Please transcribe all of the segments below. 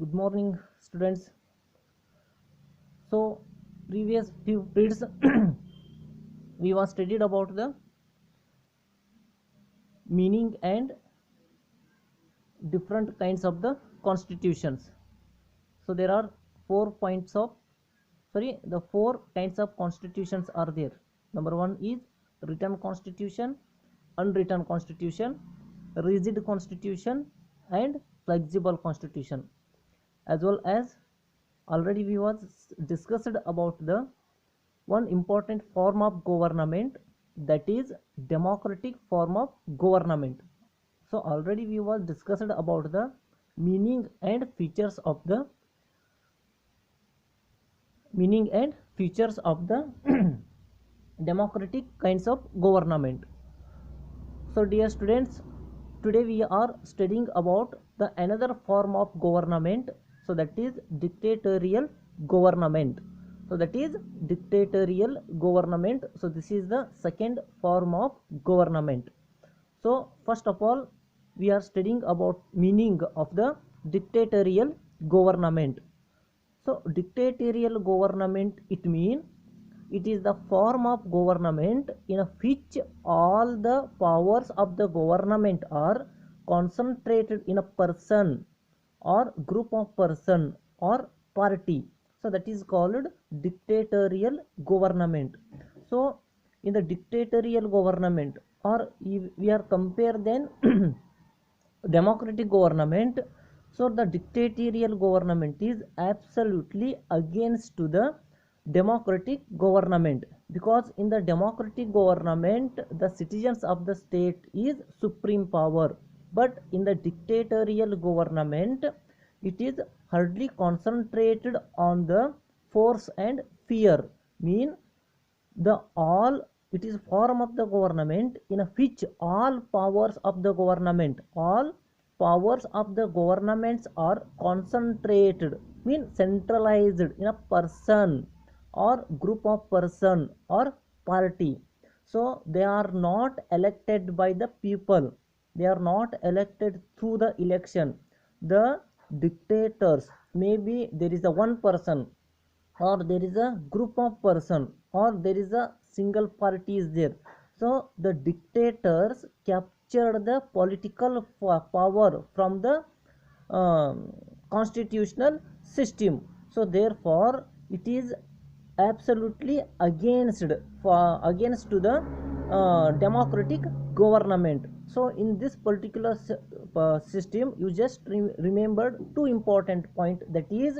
Good morning, students. So, previous few periods we was studied about the meaning and different kinds of the constitutions. So, there are the four kinds of constitutions are there. Number one is written constitution, unwritten constitution, rigid constitution, and flexible constitution. As well as already we was discussed about the one important form of government, that is democratic form of government. So already we was discussed about the meaning and features of the democratic kinds of government. So dear students, today we are studying about the another form of government, so that is dictatorial government. So that is dictatorial government. So this is the second form of government. So first of all, we are studying about meaning of the dictatorial government. So dictatorial government, it means it is the form of government in which all the powers of the government are concentrated in a person or group of person or party. So that is called dictatorial government. So in the dictatorial government, or if we are compare then democratic government, so the dictatorial government is absolutely against to the democratic government, because in the democratic government the citizens of the state is supreme power, but in the dictatorial government it is hardly concentrated on the force and fear. Mean the all, it is form of the government in which all powers of the governments are concentrated, mean centralized in a person or group of person or party. So they are not elected by the people, they are not elected through the election. The dictators, maybe there is a one person, or there is a group of person, or there is a single party is there. So the dictators captured the political power from the um, constitutional system. So therefore it is absolutely against to the democratic government. So in this particular system, you just remembered two important point, that is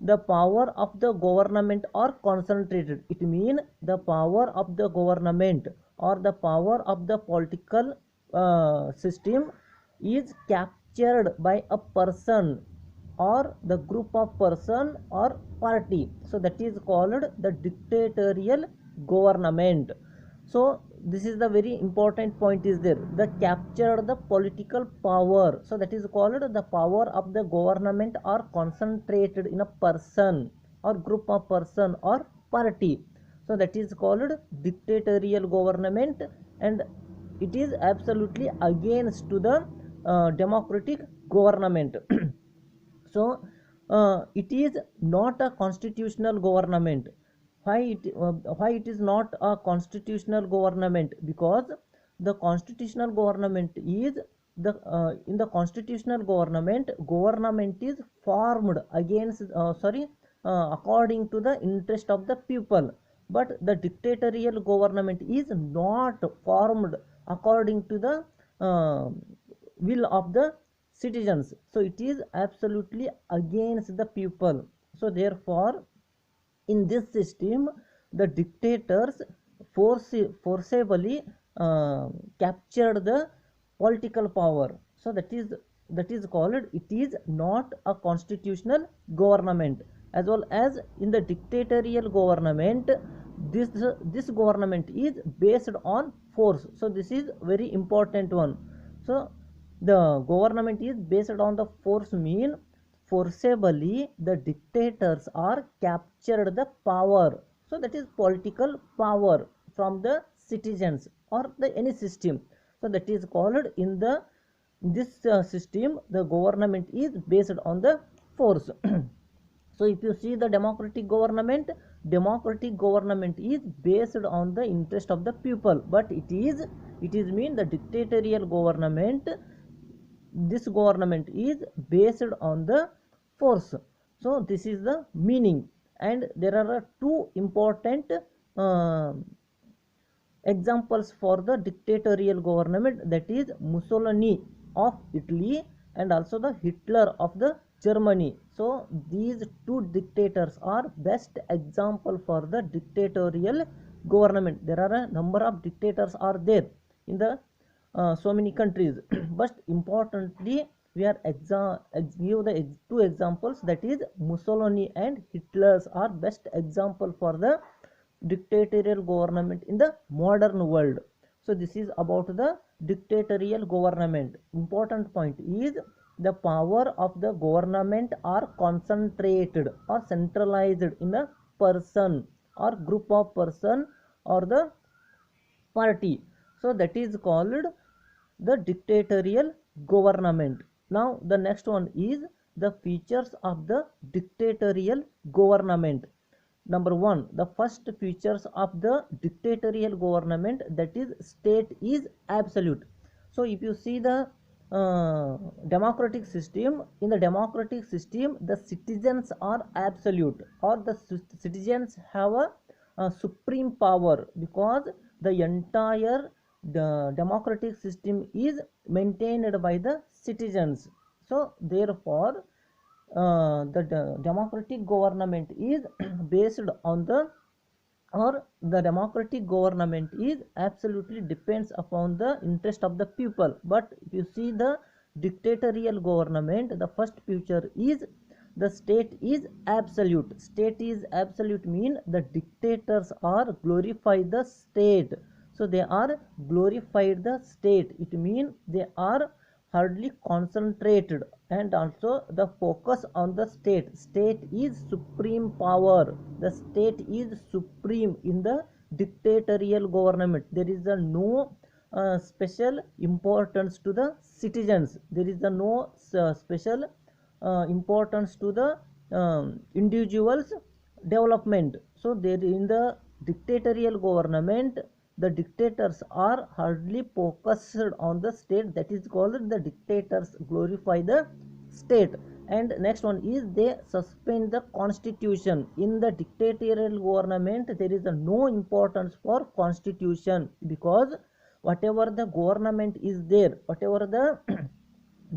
the power of the government are concentrated. It means the power of the government or the power of the political system is captured by a person or the group of person or party. So that is called the dictatorial government. So this is the very important point is there, the capture the political power. So that is called the power of the government are concentrated in a person or group of person or party. So that is called dictatorial government, and it is absolutely against to the democratic government. So it is not a constitutional government. Why it is not a constitutional government? Because the constitutional government is the in the constitutional government is formed against according to the interest of the people, but the dictatorial government is not formed according to the uh, will of the citizens. So it is absolutely against the people. So therefore in this system the dictators forcibly captured the political power. So that is called, it is not a constitutional government. As well as in the dictatorial government, this government is based on force. So this is very important one. So the government is based on the force, mean forcibly the dictators are captured the power. So that is political power from the citizens or the any system. So that is called in the this system the government is based on the force. So if you see the democratic government is based on the interest of the people, but it is mean the dictatorial government, this government is based on the force. So this is the meaning. And there are two important uh, examples for the dictatorial government, that is Mussolini of Italy and also the Hitler of the Germany. So these two dictators are best example for the dictatorial government. There are a number of dictators are there in the so many countries but importantly we are give the two examples, that is Mussolini and Hitler's are best example for the dictatorial government in the modern world. So this is about the dictatorial government. Important point is the power of the government are concentrated or centralized in a person or group of person or the party. So that is called the dictatorial government. Now the next one is the features of the dictatorial government. Number one, the first features of the dictatorial government, that is state is absolute. So if you see the democratic system, in the democratic system the citizens are absolute, or the citizens have a supreme power, because the entire the democratic system is maintained by the citizens. So therefore the democratic government is based on the, or the democratic government is absolutely depends upon the interest of the people. But if you see the dictatorial government, the first feature is the state is absolute. State is absolute mean the dictators are glorify the state. So they are glorified the state, it mean they are hardly concentrated, and also the focus on the state is supreme power. The state is supreme in the dictatorial government. There is a no special importance to the citizens. There is a no special importance to the individuals development. So there in the dictatorial government the dictators are hardly focused on the state, that is called the dictators glorify the state. And next one is they suspend the constitution. In the dictatorial government there is no importance for constitution, because whatever the government is there, whatever the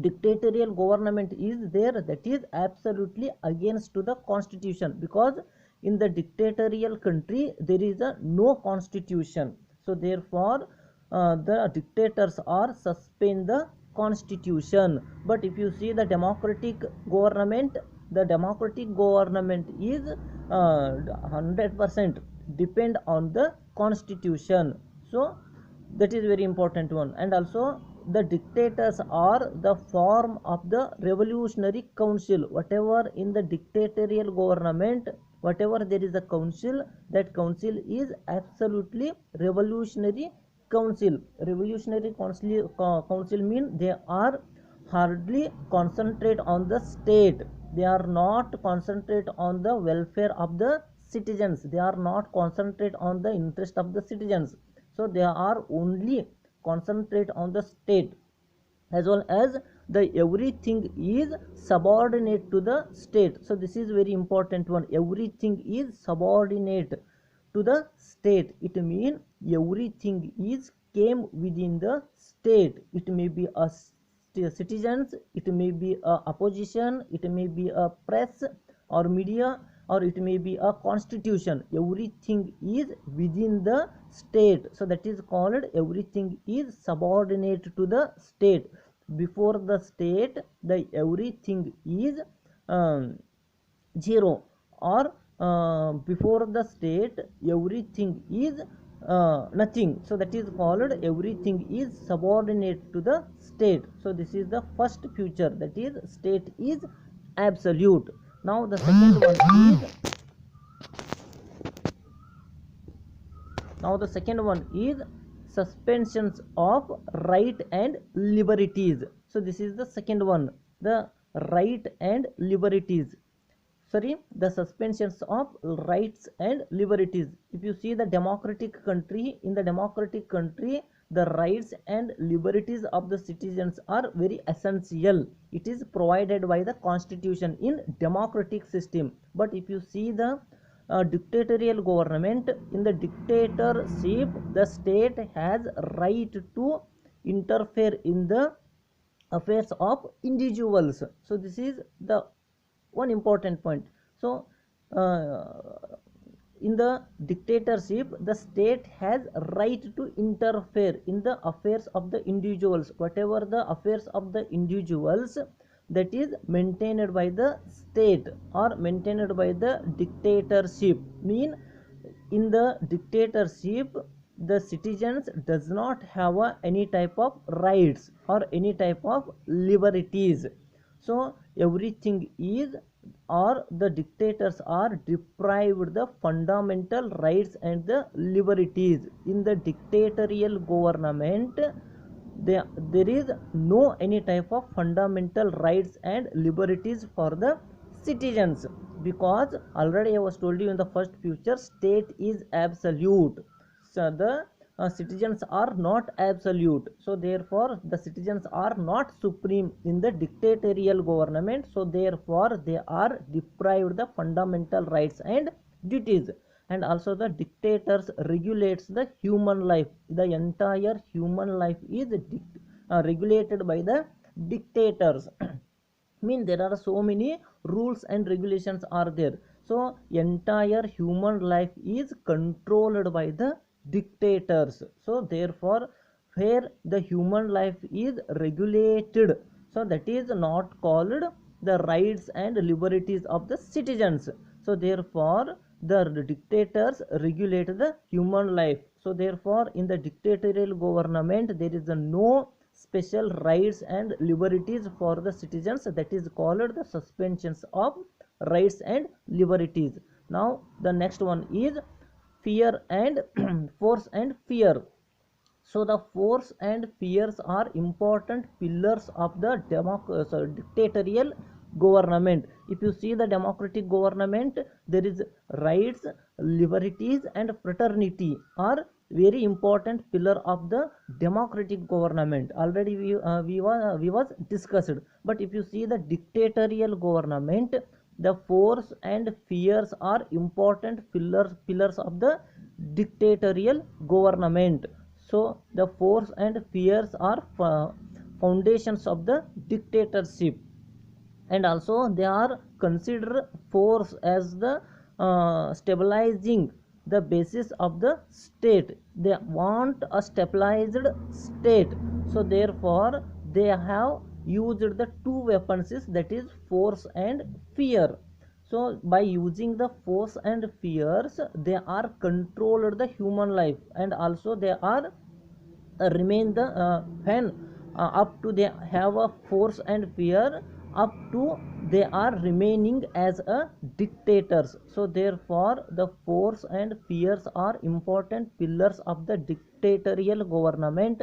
dictatorial government is there, that is absolutely against to the constitution, because in the dictatorial country there is a no constitution. So therefore the dictators are suspend the constitution. But if you see the democratic government, the democratic government is 100% depend on the constitution. So that is very important one. And also the dictators are the form of the revolutionary council. Whatever in the dictatorial government, whatever there is a council, that council is absolutely revolutionary council. Revolutionary council mean they are hardly concentrate on the state. They are not concentrate on the welfare of the citizens. They are not concentrate on the interest of the citizens. So they are only concentrate on the state, as well as the everything is subordinate to the state. So this is very important one. Everything is subordinate to the state. It means everything is came within the state. It may be a citizens, it may be a opposition, it may be a press or media, or it may be a constitution. Everything is within the state. So that is called everything is subordinate to the state. Before the state the everything is zero, or before the state everything is nothing. So that is called everything is subordinate to the state. So this is the first feature, that is state is absolute. Now the second one is suspensions of right and liberties. So this is the second one, the right and liberties. Sorry, the suspensions of rights and liberties. If you see the democratic country, in the democratic country, the rights and liberties of the citizens are very essential. It is provided by the constitution in democratic system. But if you see the dictatorial government, in the dictatorship, the state has right to interfere in the affairs of individuals. So this is the one important point. So in the dictatorship, the state has right to interfere in the affairs of the individuals. Whatever the affairs of the individuals, that is maintained by the state or maintained by the dictatorship. Mean, in the dictatorship, the citizens does not have any type of rights or any type of liberties. So everything is, or the dictators are deprived the fundamental rights and the liberties. In the dictatorial government, there is no any type of fundamental rights and liberties for the citizens, because already I was told you in the first future, state is absolute. So the citizens are not absolute. So therefore the citizens are not supreme in the dictatorial government. So therefore they are deprived the fundamental rights and duties. And also the dictators regulates the human life. The entire human life is regulated by the dictators. Mean, there are so many rules and regulations are there. So entire human life is controlled by the dictators. So therefore where the human life is regulated, so that is not called the rights and liberties of the citizens. So therefore the dictators regulate the human life. So therefore in the dictatorial government, there is no special rights and liberties for the citizens. That is called the suspensions of rights and liberties. Now the next one is fear and force and fear. So the force and fears are important pillars of the dictatorial government. If you see the democratic government, there is rights, liberties and fraternity are very important pillar of the democratic government. Already we was discussed. But if you see the dictatorial government, the force and fears are important pillars of the dictatorial government. So the force and fears are foundations of the dictatorship. And also they are considered force as the stabilizing the basis of the state. They want a stabilized state. So therefore they have used the two weapons, that is force and fear. So by using the force and fears, they are controlled the human life. And also they are remain the when up to they have a force and fear, up to they are remaining as a dictators. So therefore the force and fears are important pillars of the dictatorial government.